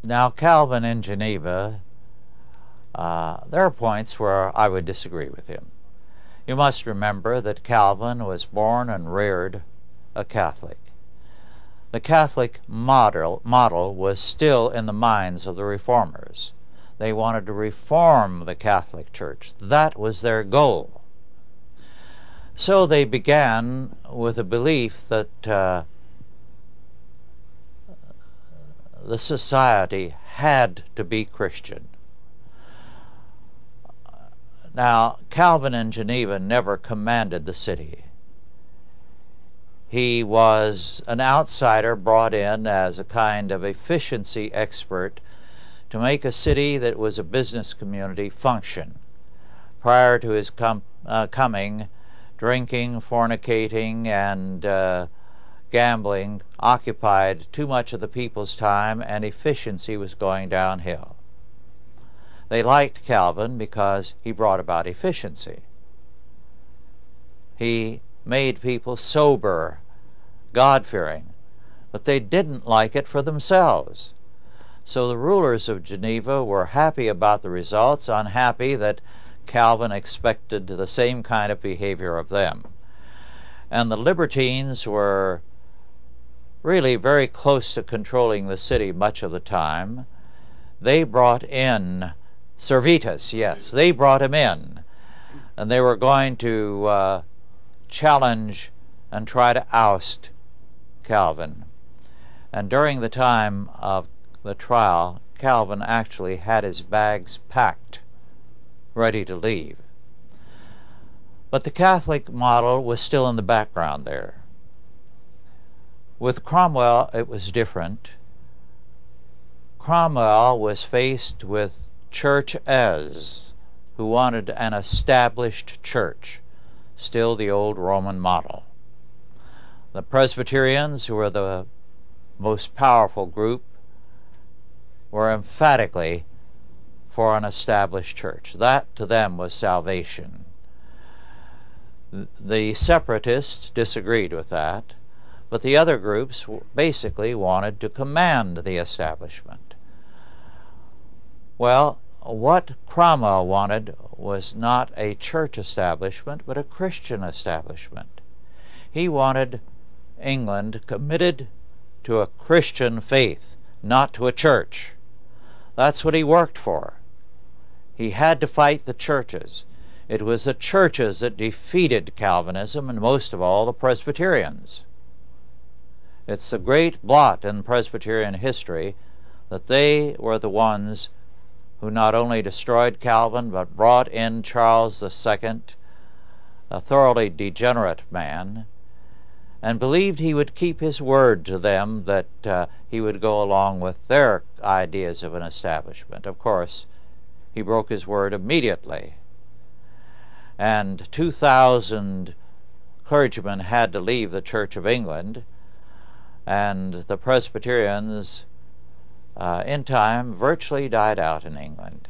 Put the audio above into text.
Now, Calvin in Geneva, there are points where I would disagree with him. You must remember that Calvin was born and reared a Catholic. The Catholic model was still in the minds of the reformers. They wanted to reform the Catholic Church. That was their goal. So they began with a belief that the society had to be Christian. Now, Calvin in Geneva never commanded the city. He was an outsider brought in as a kind of efficiency expert to make a city that was a business community function. Prior to his coming, drinking, fornicating, and gambling occupied too much of the people's time, and efficiency was going downhill. They liked Calvin because he brought about efficiency. He made people sober, God-fearing, but they didn't like it for themselves. So the rulers of Geneva were happy about the results, unhappy that Calvin expected the same kind of behavior of them. And the libertines were really very close to controlling the city much of the time. They brought in Servetus, yes, they brought him in, and they were going to challenge and try to oust Calvin. And during the time of the trial, Calvin actually had his bags packed, ready to leave. But the Catholic model was still in the background there. With Cromwell, it was different. Cromwell was faced with churches who wanted an established church, still the old Roman model. The Presbyterians, who were the most powerful group, were emphatically for an established church. That to them was salvation. The Separatists disagreed with that, but the other groups basically wanted to command the establishment. Well, what Cromwell wanted was not a church establishment, but a Christian establishment. He wanted England committed to a Christian faith, not to a church. That's what he worked for. He had to fight the churches. It was the churches that defeated Calvinism, and most of all the Presbyterians. It's a great blot in Presbyterian history that they were the ones who not only destroyed Calvin, but brought in Charles II, a thoroughly degenerate man, and believed he would keep his word to them, that he would go along with their ideas of an establishment. Of course, he broke his word immediately. And 2,000 clergymen had to leave the Church of England, and the Presbyterians in time virtually died out in England.